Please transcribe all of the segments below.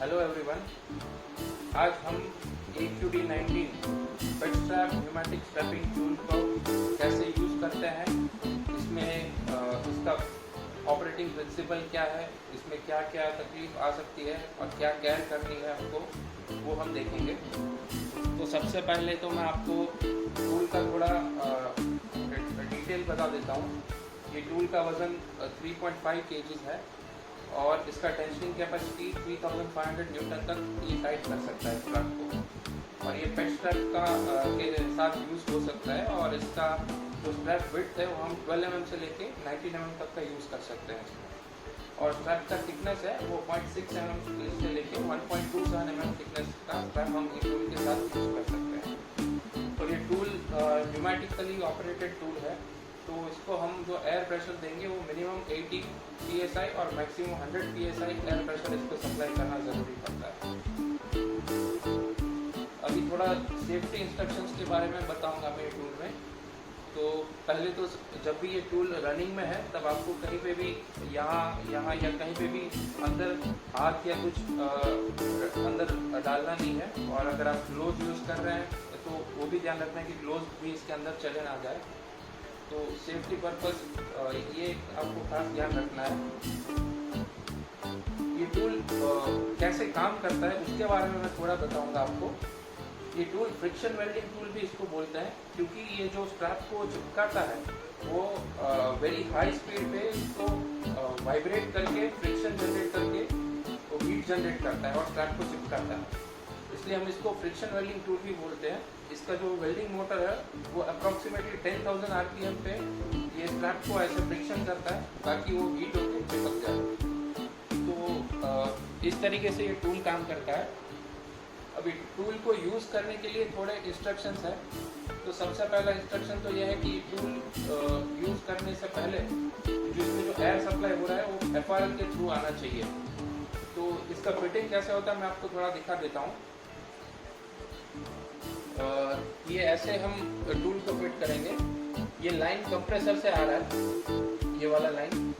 Hello everyone. आज हम AQD19 पेट strap pneumatic strapping tool को कैसे यूज़ करते हैं, इसमें इसका ऑपरेटिंग प्रिंसिपल क्या है, इसमें क्या क्या तकलीफ आ सकती है और क्या केयर करनी है हमको, वो हम देखेंगे। तो सबसे पहले तो मैं आपको टूल का थोड़ा डिटेल बता देता हूँ। ये टूल का वज़न 3.5 kg है और इसका टेंशनिंग कैपेसिटी 3500 न्यूटन तक ये टाइट कर सकता है स्ट्रैप को। और ये पेट स्ट्रैप का के साथ यूज़ हो सकता है और इसका जो स्ट्रैप विड्थ है वो हम 12 mm से लेके 19 mm तक का यूज़ कर सकते हैं इसमें। और स्ट्रैप का थिकनेस है वो 0.6 mm से लेके 1.27 mm थिकनेस का स्ट्रैप हम ये टूल के साथ यूज़ कर सकते हैं। तो ये टूल न्यूमेटिकली ऑपरेटेड टूल है, तो इसको हम जो एयर प्रेशर देंगे वो मिनिमम 80 psi और मैक्सिमम 100 psi एयर प्रेशर इसको सप्लाई करना ज़रूरी पड़ता है। अभी थोड़ा सेफ्टी इंस्ट्रक्शंस के बारे में बताऊंगा मैं टूल में। तो पहले तो जब भी ये टूल रनिंग में है तब आपको कहीं पे भी यहाँ या कहीं पे भी अंदर हाथ या कुछ अंदर डालना नहीं है। और अगर आप ग्लोव यूज़ कर रहे हैं तो वो भी ध्यान रखना है कि ग्लोव भी इसके अंदर चले ना जाए। तो सेफ्टी पर्पस ये आपको खास ध्यान रखना है। ये टूल कैसे काम करता है उसके बारे में मैं थोड़ा बताऊंगा आपको। ये टूल फ्रिक्शन वेल्डिंग टूल भी इसको बोलते हैं, क्योंकि ये जो स्ट्रैप को चिपकाता है वो वेरी हाई स्पीड पे इसको वाइब्रेट करके फ्रिक्शन जनरेट करके वो हीट जनरेट करता है और स्ट्रैप को चिपकाता है। इसलिए हम इसको फ्रिक्शन वेल्डिंग टूल भी बोलते हैं। इसका जो वेल्डिंग मोटर है वो अप्रॉक्सीमेटली 10,000 RPM पे ये स्ट्रैप को ऐसे फ्रिक्शन करता है ताकि वो हीट होकर चिपक जाए। तो इस तरीके से ये टूल काम करता है। अभी टूल को यूज़ करने के लिए थोड़े इंस्ट्रक्शंस है। तो सबसे पहला इंस्ट्रक्शन तो यह है कि टूल यूज़ करने से पहले जिसमें जो एयर सप्लाई हो रहा है वो FRL के थ्रू आना चाहिए। तो इसका फिटिंग कैसे होता है मैं आपको थोड़ा दिखा देता हूँ। ये ऐसे हम टूल को फिट करेंगे। ये लाइन कंप्रेसर से आ रहा है, ये वाला लाइन,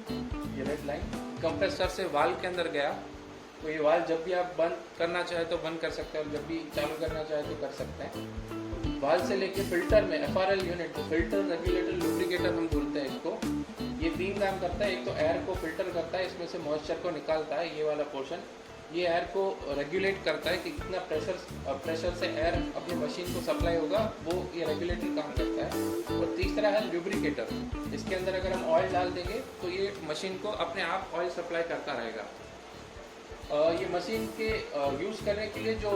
ये रेड लाइन कंप्रेसर से वाल्व के अंदर गया। तो ये वाल्व जब भी आप बंद करना चाहे तो बंद कर सकते हैं और जब भी चालू करना चाहे तो कर सकते हैं। वाल्व से लेके फिल्टर में FRL यूनिट, तो फिल्टर रेगुलेटर लुब्रिकेटर हम बोलते हैं इसको। ये 3 काम करता है। एक तो एयर को फिल्टर करता है, इसमें से मॉइस्चर को निकालता है, ये वाला पोर्शन। ये एयर को रेगुलेट करता है कि कितना प्रेशर से एयर अपनी मशीन को सप्लाई होगा, वो ये रेगुलेटर काम करता है। और तीसरा है लुब्रिकेटर। इसके अंदर अगर हम ऑयल डाल देंगे तो ये मशीन को अपने आप ऑयल सप्लाई करता रहेगा। ये मशीन के यूज़ करने के लिए जो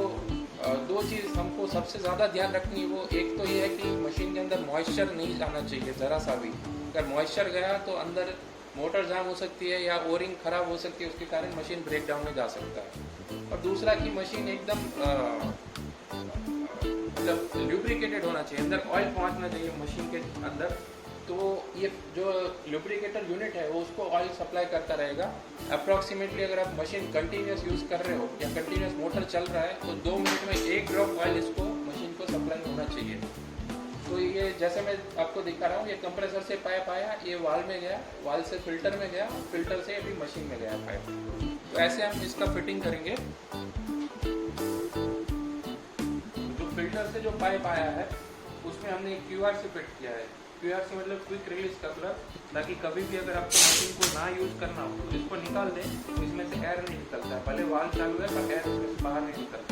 2 चीज़ हमको सबसे ज़्यादा ध्यान रखनी है, वो एक तो ये है कि मशीन के अंदर मॉइस्चर नहीं जाना चाहिए ज़रा सा भी। अगर मॉइस्चर गया तो अंदर मोटर जाम हो सकती है या ओरिंग खराब हो सकती है, उसके कारण मशीन ब्रेक डाउन में जा सकता है। और दूसरा कि मशीन एकदम मतलब लुब्रिकेटेड होना चाहिए, अंदर ऑयल पहुंचना चाहिए मशीन के अंदर। तो ये जो लुब्रिकेटर यूनिट है वो उसको ऑयल सप्लाई करता रहेगा। अप्रॉक्सीमेटली अगर आप मशीन कंटिन्यूस यूज़ कर रहे हो या कंटिन्यूस मोटर चल रहा है तो 2 मिनट में 1 ड्रॉप ऑयल इसको मशीन को सप्लाई होना चाहिए। तो ये जैसे मैं आपको दिखा रहा हूँ, ये कंप्रेसर से पाइप आया, ये वाल्व में गया, वाल्व से फिल्टर में गया, फिल्टर से अभी मशीन में गया पाइप। तो ऐसे हम इसका फिटिंग करेंगे। जो फिल्टर से जो पाइप आया है उसमें हमने QR से फिट किया है। QR से मतलब क्विक रिलीज कपलर, ताकि कभी भी अगर आपको मशीन को ना यूज़ करना हो तो इसको निकाल दें तो इसमें से एयर नहीं निकलता है। पहले वाल्व चालू है पर एयर इसमें से बाहर नहीं निकलता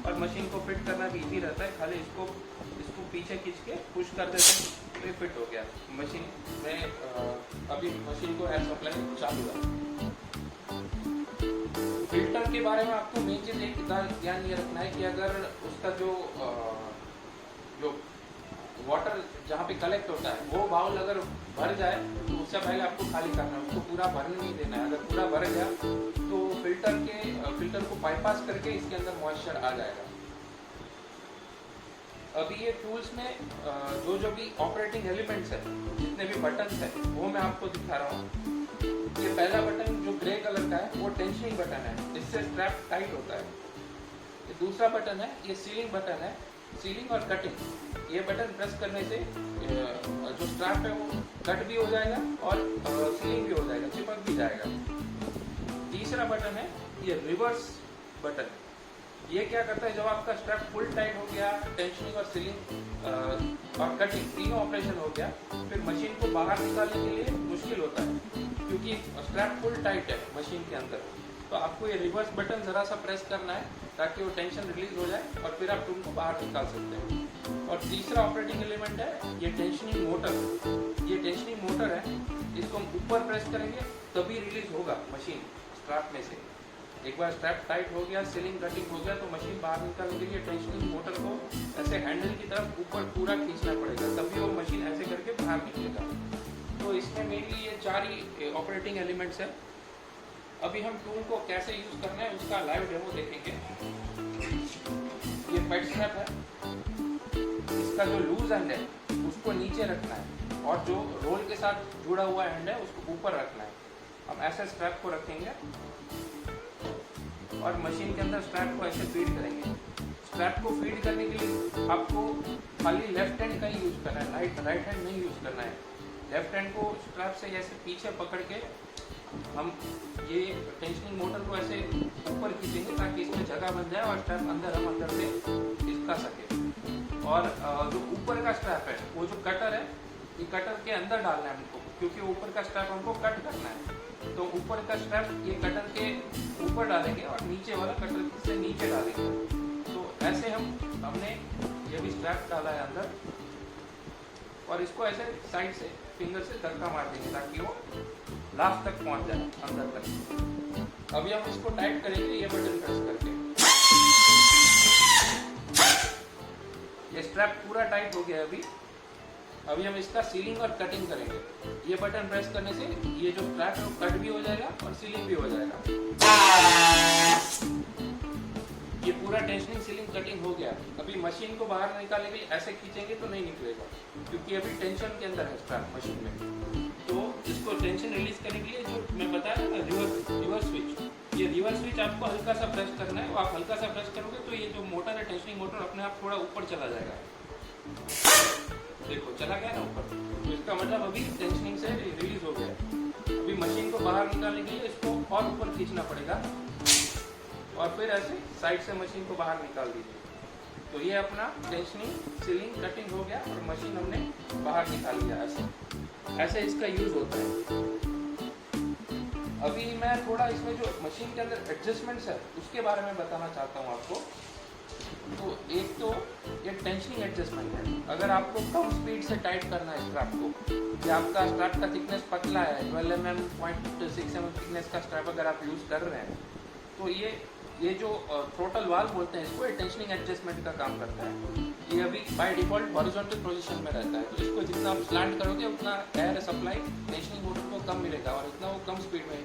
और मशीन को फिट करना भी ईजी रहता है। खाली इसको पीछे खींच के पुश कर देते हैं तो ये फिट हो गया मशीन में। अभी मशीन को एयर सप्लाई चालू है। फिल्टर के बारे में आपको मेन चीज़ एक ध्यान ये रखना है कि अगर उसका जो वाटर जहाँ पे कलेक्ट होता है वो बाउल अगर भर जाए तो उससे पहले आपको खाली करना है, उसको पूरा भरने नहीं देना है। अगर पूरा भर गया तो फिल्टर को बाईपास करके इसके अंदर मॉइस्चर आ जाएगा। अभी ये टूल्स में जो भी ऑपरेटिंग एलिमेंट्स है, जितने भी बटन्स हैं वो मैं आपको दिखा रहा हूँ। ये पहला बटन जो ग्रे कलर का है वो टेंशनिंग बटन है, इससे स्ट्रैप टाइट होता है। ये दूसरा बटन है, ये सीलिंग बटन है, सीलिंग और कटिंग। ये बटन प्रेस करने से जो स्ट्रैप है वो कट भी हो जाएगा और सीलिंग भी हो जाएगा, चिपक भी जाएगा। तीसरा बटन है ये रिवर्स बटन। ये क्या करता है, जब आपका स्ट्रैप फुल टाइट हो गया, टेंशनिंग और सीलिंग और कटिंग तीनों ऑपरेशन हो गया, फिर मशीन को बाहर निकालने के लिए मुश्किल होता है क्योंकि स्ट्रैप फुल टाइट है मशीन के अंदर। तो आपको ये रिवर्स बटन ज़रा सा प्रेस करना है ताकि वो टेंशन रिलीज हो जाए और फिर आप टूल को बाहर निकाल सकते हैं। और तीसरा ऑपरेटिंग एलिमेंट है ये टेंशनिंग मोटर। ये टेंशनिंग मोटर है, इसको हम ऊपर प्रेस करेंगे तभी रिलीज होगा मशीन स्ट्रैप में से। एक बार स्ट्रैप टाइट हो गया, सीलिंग कटिंग हो गया, तो मशीन बाहर निकालने के लिए टेंशनिंग मोटर को ऐसे हैंडल की तरफ ऊपर पूरा खींचना पड़ेगा, तभी वो मशीन ऐसे करके बाहर निकलेगा। तो इसमें मेनली ये 4 ही ऑपरेटिंग एलिमेंट्स हैं। अभी हम टूल को कैसे यूज करना है उसका लाइव डेमो देखेंगे। ये पेड स्ट्रैप है, इसका जो लूज एंड है उसको नीचे रखना है और जो रोल के साथ जुड़ा हुआ एंड है उसको ऊपर रखना है। हम ऐसे स्ट्रैप को रखेंगे और मशीन के अंदर स्ट्रैप को ऐसे फीड करेंगे। स्ट्रैप को फीड करने के लिए आपको खाली लेफ्ट हैंड का ही यूज करना है, राइट हैंड नहीं यूज करना है। लेफ्ट हैंड को स्ट्रैप से ऐसे पीछे पकड़ के हम ये टेंशनिंग मोटर को ऐसे ऊपर खींचेंगे ताकि इसमें जगह बन जाए और स्ट्रैप हम अंदर से खिसका सके। और जो ऊपर का स्ट्रैप है वो जो कटर है, ये कटर के अंदर डालना है हमको, क्योंकि ऊपर का स्ट्रैप हमको कट करना है। तो ऊपर का स्ट्रैप ये कटर के ऊपर डालेंगे और नीचे वाला कटर से नीचे डालेंगे। तो ऐसे हमने ये भी स्ट्रैप डाला है अंदर और इसको ऐसे साइड से फिंगर से धक्का मार देंगे ताकि वो लास्ट तक पहुंच जाए अंदर तक। अभी हम इसको टाइट करेंगे ये बटन प्रेस करके। ये स्ट्रैप पूरा टाइट हो गया। अभी हम इसका सीलिंग और कटिंग करेंगे। ये बटन प्रेस करने से ये जो स्ट्रैप है वो कट भी हो जाएगा और सीलिंग भी हो जाएगा। ये पूरा टेंशनिंग सीलिंग कटिंग हो गया। अभी मशीन को बाहर निकालने के लिए ऐसे खींचेंगे तो नहीं निकलेगा क्योंकि अभी टेंशन के अंदर है स्ट्रैप मशीन में। तो इसको टेंशन रिलीज करने के लिए जो मैं बताया ना रिवर्स स्विच, ये रिवर्स स्विच आपको हल्का सा प्रेस करना है। आप हल्का सा प्रेस करोगे तो ये जो मोटर है टेंशनिंग मोटर अपने आप थोड़ा ऊपर चला जाएगा। देखो चला गया ना ऊपर, तो इसका मतलब अभी टेंशनिंग से रिलीज हो गया। अभी मशीन को बाहर निकालने के लिए इसको और ऊपर खींचना पड़ेगा और फिर ऐसे साइड से मशीन को बाहर निकाल दीजिए। तो ये अपना टेंशनिंग सीलिंग कटिंग हो गया और मशीन हमने बाहर निकाल लिया। ऐसे इसका यूज होता है। अभी मैं थोड़ा इसमें जो मशीन के अंदर एडजस्टमेंट्स है उसके बारे में बताना चाहता हूँ आपको। तो एक तो ये टेंशनिंग एडजस्टमेंट है। अगर आपको कम स्पीड से टाइट करना है स्ट्रैप को, या आपका स्ट्रैप का थिकनेस पतला है, 12 mm 0.6 mm थिकनेस का स्ट्रैप अगर आप यूज़ कर रहे हैं, तो ये जो थ्रोटल वाल्व बोलते हैं इसको, टेंशनिंग एडजस्टमेंट का काम करता है। ये अभी बाय डिफॉल्ट हॉरिजॉन्टल पोजीशन में रहता है। तो इसको जितना आप स्लैंट करोगे उतना एयर सप्लाई टेंशनिंग मोटर को कम मिलेगा और उतना वो कम स्पीड में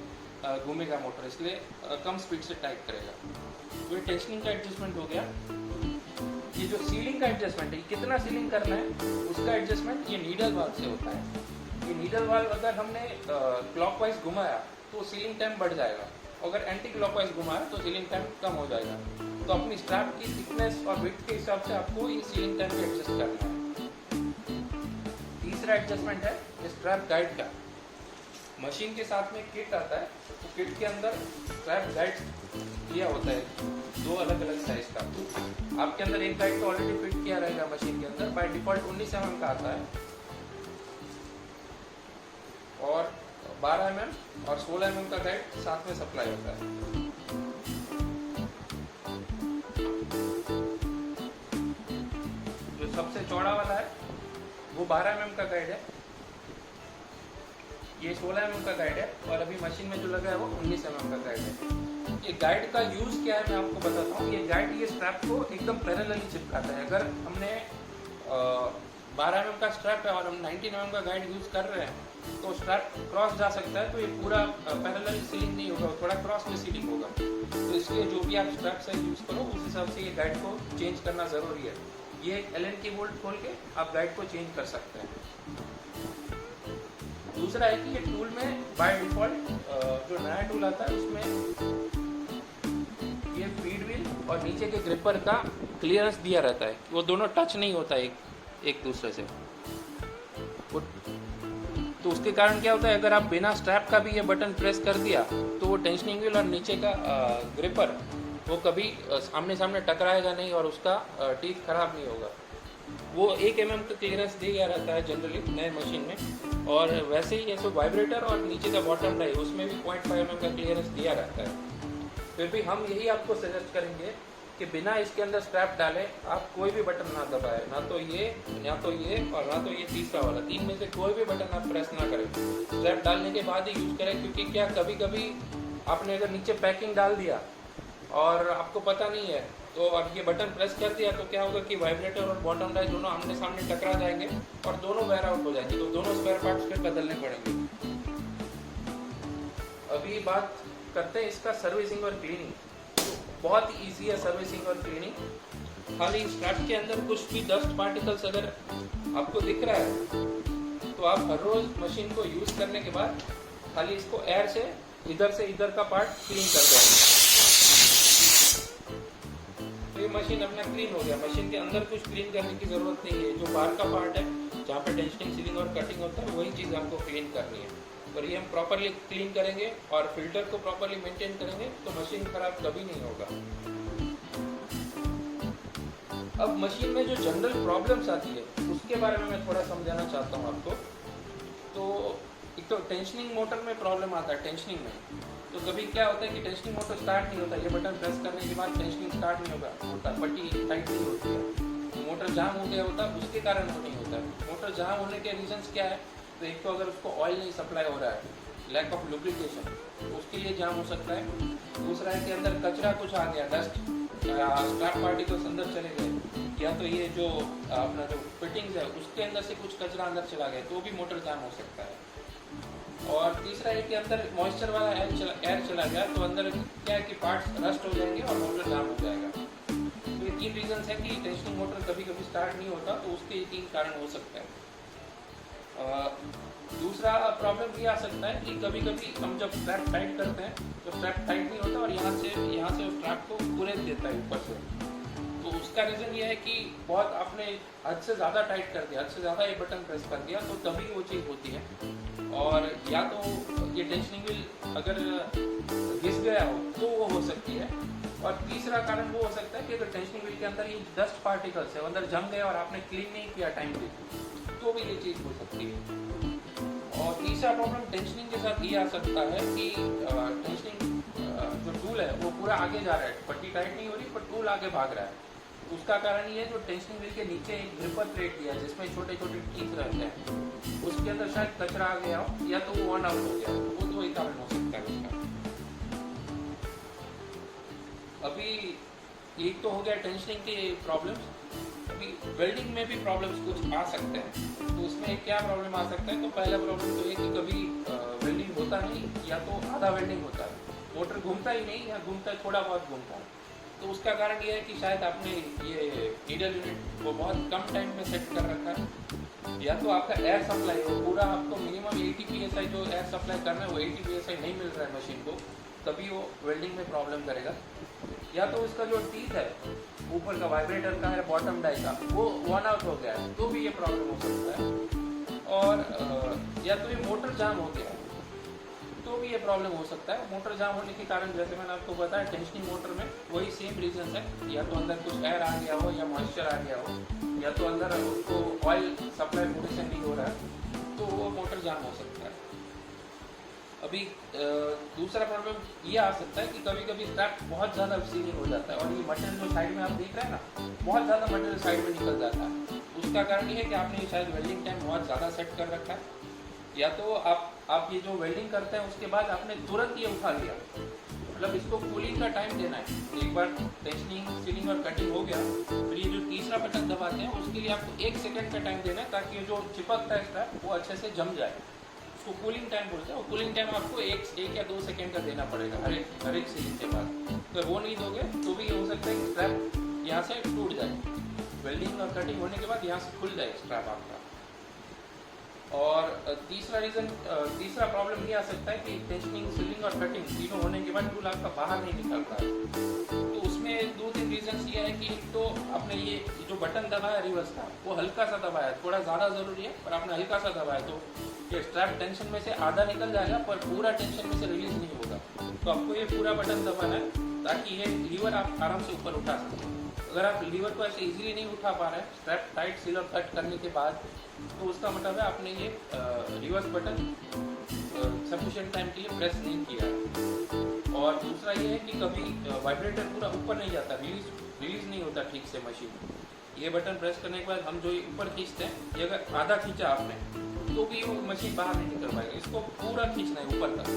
घूमेगा मोटर, इसलिए कम स्पीड से टाइट करेगा। तो ये टेंशनिंग का एडजस्टमेंट हो गया। ये जो सीलिंग का एडजस्टमेंट है, कितना सीलिंग करना है उसका एडजस्टमेंट ये नीडल वाल्व से होता है। ये नीडल वाल्व अगर हमने क्लॉकवाइज घुमाया तो सीलिंग टाइम बढ़ जाएगा, अगर एंटी क्लॉकवाइज घुमाया तो सीलिंग टाइम कम हो जाएगा। तो अपनी स्ट्रैप की थिकनेस और विड्थ के हिसाब से आपको ये सीलिंग टाइम को एडजस्ट करना है। तीसरा एडजस्टमेंट है स्ट्रैप गाइड का। मशीन के साथ में किट आता है, तो किट के अंदर स्ट्रैप गाइड दिया होता है 2 अलग अलग साइज का। आपके अंदर एक गाइड तो ऑलरेडी फिट किया रहेगा मशीन के अंदर, बाय डिफॉल्ट 19 mm का आता है और 12 mm और 16 mm का गाइड साथ में सप्लाई होता है। जो सबसे चौड़ा वाला है वो 12 mm का गाइड है, ये 16 mm का गाइड है और अभी मशीन में जो लगा है वो 19 mm का गाइड है। ये गाइड का यूज क्या है मैं आपको बताता हूँ। ये गाइड ये स्ट्रैप को एकदम पैरेलली चिपकाता है। अगर हमने 12 mm का स्ट्रैप है और हम 19 mm का गाइड यूज कर रहे हैं तो स्ट्रैप क्रॉस जा सकता है, तो ये पूरा पैरेलल सीलिंग नहीं होगा, थोड़ा क्रॉस में सीलिंग होगा। तो इसलिए जो भी आप स्ट्रैप साइज यूज करो उस हिसाब से ये गाइड को चेंज करना जरूरी है। ये Allen की बोल्ट खोल के आप गाइड को चेंज कर सकते हैं। दूसरा है कि ये टूल में बाय डिफॉल्ट जो नया टूल आता है उसमें ये फीड व्हील और नीचे के ग्रिपर का क्लियरेंस दिया रहता है, वो दोनों टच नहीं होता एक दूसरे से। तो उसके कारण क्या होता है, अगर आप बिना स्ट्रैप का भी ये बटन प्रेस कर दिया तो वो टेंशनिंग व्हील और नीचे का ग्रिपर वो कभी आमने सामने टकराएगा नहीं और उसका टीथ खराब नहीं होगा। वो 1 mm का क्लियरेंस दिया रहता है जनरली नए मशीन में, और वैसे ही ऐसे वाइब्रेटर और नीचे का बॉटम ड्राइव उसमें भी 0.5 mm का क्लियरेंस दिया रहता है। फिर भी हम यही आपको सजेस्ट करेंगे कि बिना इसके अंदर स्ट्रैप डाले आप कोई भी बटन ना दबाएं, ना तो ये और ना तो ये तीसरा वाला, 3 में से कोई भी बटन आप प्रेस ना करें। स्ट्रैप डालने के बाद ही यूज़ करें, क्योंकि क्या कभी कभी आपने अगर नीचे पैकिंग डाल दिया और आपको पता नहीं है तो अब ये बटन प्रेस कर दिया तो क्या होगा कि वाइब्रेटर और बॉटम ड्राइव दोनों आमने सामने टकरा जाएंगे और दोनों वेयर आउट हो जाएंगे, तो दोनों स्पेयर पार्ट्स फिर बदलने पड़ेंगे। अभी बात करते हैं इसका सर्विसिंग और क्लीनिंग। तो बहुत ही ईजी है सर्विसिंग और क्लीनिंग। खाली स्ट्रैप के अंदर कुछ भी डस्ट पार्टिकल्स अगर आपको दिख रहा है तो आप हर रोज मशीन को यूज करने के बाद खाली इसको एयर से इधर का पार्ट क्लीन कर देंगे। ये मशीन अपना क्लीन हो गया। मशीन के अंदर कुछ क्लीन करने की जरूरत नहीं है। जो बाहर का पार्ट है जहाँ पे टेंशनिंग, सीलिंग और कटिंग होता है वही चीज़ आपको क्लीन करनी है। और ये हम प्रॉपरली क्लीन करेंगे और फिल्टर को प्रॉपरली मेंटेन करेंगे तो मशीन खराब कभी नहीं होगा। अब मशीन में जो जनरल प्रॉब्लम्स आती है उसके बारे में मैं थोड़ा समझाना चाहता हूँ आपको। तो एक तो टेंशनिंग मोटर में प्रॉब्लम आता है। टेंशनिंग में तो कभी क्या होता है कि टेंशनिंग मोटर स्टार्ट नहीं होता, ये बटन प्रेस करने के बाद टेंशनिंग स्टार्ट नहीं होता, पट्टी टाइट नहीं होती है, मोटर जाम हो गया होता, उसके कारण वो नहीं होता। मोटर जाम होने के रीजंस क्या है? तो एक तो अगर उसको ऑयल नहीं सप्लाई हो रहा है, लैक ऑफ लुब्रिकेशन, तो उसके लिए जाम हो सकता है। दूसरा है कि अंदर कचरा कुछ आ गया, डस्ट, स्ट्रैप पार्टिकल्स अंदर चले गए, या तो ये जो अपना जो फिटिंग्स है उसके अंदर से कुछ कचरा अंदर चला गया तो भी मोटर जाम हो सकता है। और तीसरा है कि अंदर मॉइस्चर वाला एयर चला गया तो अंदर क्या है कि पार्ट्स रस्ट हो जाएंगे और मोटर जाम हो जाएगा। तो ये 3 रीजंस है कि टेंशनिंग मोटर कभी कभी स्टार्ट नहीं होता, तो उसके 3 कारण हो सकते हैं। दूसरा प्रॉब्लम ये आ सकता है कि कभी कभी हम जब स्ट्रैप टाइट करते हैं तो स्ट्रैप टाइट नहीं होता और यहाँ से स्ट्रैप को कुरेद देता है ऊपर से। तो उसका रीज़न ये है कि बहुत आपने हद से ज़्यादा टाइट कर दिया, हद से ज़्यादा ये बटन प्रेस कर दिया, तो तभी वो चीज़ होती है। और या तो ये टेंशनिंग व्हील अगर घिस गया हो तो वो हो सकती है। और तीसरा कारण वो हो सकता है कि अगर टेंशनिंग व्हील के अंदर ये डस्ट पार्टिकल्स है अंदर जम गए और आपने क्लीन नहीं किया टाइम पे, तो भी ये चीज़ हो सकती है। और तीसरा प्रॉब्लम टेंशनिंग के साथ ये आ सकता है कि टेंशनिंग जो टूल है वो पूरा आगे जा रहा है, पट्टी टाइट नहीं हो रही पर टूल आगे भाग रहा है। उसका कारण ये है जो टेंशनिंग व्हील के नीचे एक ग्रिपर प्लेट दिया है जिसमें छोटे छोटे टीथ रहते हैं, उसके अंदर शायद कचरा आ गया हो या तो वो ऑन आउट हो गया, वो तो एक कारण हो सकता है उसका। अभी एक तो हो गया टेंशनिंग के प्रॉब्लम्स। अभी वेल्डिंग में भी प्रॉब्लम्स कुछ आ सकते हैं। तो उसमें क्या प्रॉब्लम आ सकता है? तो पहला प्रॉब्लम तो ये कि कभी वेल्डिंग होता नहीं या तो आधा वेल्डिंग होता है, मोटर घूमता ही नहीं या घूमता है थोड़ा बहुत घूमता है। तो उसका कारण ये है कि शायद आपने ये नीडल यूनिट वो बहुत कम टाइम में सेट कर रखा है, या तो आपका एयर सप्लाई वो पूरा आपको मिनिमम 80 PSI जो एयर सप्लाई करना है वो 80 PSI नहीं मिल रहा है मशीन को, तभी वो वेल्डिंग में प्रॉब्लम करेगा। या तो उसका जो टीथ है ऊपर का वाइब्रेटर का है बॉटम डाई का वो वन आउट हो गया है तो भी ये प्रॉब्लम हो सकता है। और या तो ये मोटर जाम हो गया है तो भी ये प्रॉब्लम हो सकता है। मोटर जाम होने के कारण जैसे मैंने आपको बताया टेंशनिंग मोटर में वही सेम रीजन है, या तो अंदर कुछ एयर आ गया हो या मॉइस्चर आ गया हो या तो अंदर उसको ऑयल सप्लाई पूरे से नहीं हो रहा है तो वो मोटर जाम हो सकता है। अभी दूसरा प्रॉब्लम ये आ सकता है कि कभी कभी स्ट्रैप बहुत ज़्यादा सीलिंग हो जाता है और ये मटेरियल जो साइड में आप देख रहे हैं ना बहुत ज़्यादा मटेरियल साइड में निकल जाता है। उसका कारण ये है कि आपने शायद वेल्डिंग टाइम बहुत ज़्यादा सेट कर रखा है, या तो आप ये जो वेल्डिंग करते हैं उसके बाद आपने तुरंत ये उठा लिया, मतलब इसको कूलिंग का टाइम देना है। एक बार टेंशनिंग, सीलिंग और कटिंग हो गया फिर ये जो तीसरा बटन दबाते हैं उसके लिए आपको 1 सेकेंड का टाइम देना है ताकि ये जो चिपकता है स्ट्रैप वो अच्छे से जम जाए। उसको कूलिंग टाइम बोलते हैं। कूलिंग टाइम आपको 1 या 2 सेकेंड का देना पड़ेगा हर एक सीलिंग के बाद। तो वो नहीं दोगे तो भी ये हो सकता है कि स्ट्रैप यहाँ से टूट जाए, वेल्डिंग और कटिंग होने के बाद यहाँ से खुल जाए स्ट्रैप आपका। और तीसरा प्रॉब्लम ये आ सकता है कि टेंशनिंग, सीलिंग और कटिंग तीनों होने के बाद टूल आपका बाहर नहीं निकलता है। तो उसमें 2-3 रीजन ये है कि एक तो आपने ये जो बटन दबाया रिवर्स का वो हल्का सा दबाया, थोड़ा ज़्यादा ज़रूरी है पर आपने हल्का सा दबाया तो ये स्ट्रैप टेंशन में से आधा निकल जाएगा पर पूरा टेंशन में से रिलीज नहीं होगा। तो आपको ये पूरा बटन दबाना है ताकि ये लीवर आप आराम से ऊपर उठा सकें। अगर आप लीवर को ऐसे इजीली नहीं उठा पा रहे हैं स्ट्रैप टाइट सील और कट करने के बाद, तो उसका मतलब है आपने ये रिवर्स बटन सफिशिएंट टाइम के लिए प्रेस नहीं किया। और दूसरा ये है कि कभी वाइब्रेटर पूरा ऊपर नहीं जाता, रिलीज नहीं होता ठीक से मशीन। ये बटन प्रेस करने के बाद हम जो ये ऊपर खींचते हैं, ये अगर आधा खींचा आपने तो भी वो मशीन बाहर नहीं निकल पाएगी। इसको पूरा खींचना है ऊपर तक,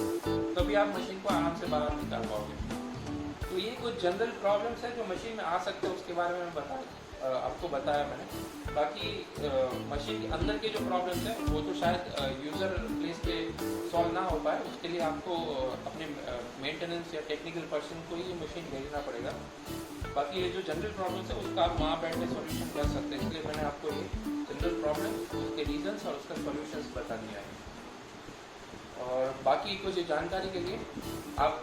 तभी आप मशीन को आराम से बाहर निकाल पाओगे। तो ये कुछ जनरल प्रॉब्लम्स हैं जो मशीन में आ सकते हैं, उसके बारे में आपको बताया मैंने। बाकी मशीन के अंदर के जो प्रॉब्लम्स हैं वो तो शायद यूज़र प्लेस पे सॉल्व ना हो पाए, उसके लिए आपको अपने मेंटेनेंस या टेक्निकल पर्सन को ही मशीन भेजना पड़ेगा। बाकी ये जो जनरल प्रॉब्लम्स है उसका आप वहाँ बैठ के सॉल्यूशन कर सकते हैं, इसलिए मैंने आपको ये जनरल प्रॉब्लम, उसके रीजंस और उसका सॉल्यूशंस बता दिया है। और बाकी कुछ जानकारी के लिए आप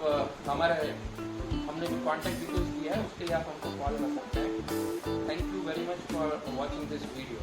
हमने जो कॉन्टैक्ट डिटेल्स दिया है उसके लिए आप हमको कॉल कर सकते हैं। Thank you very much for watching this video.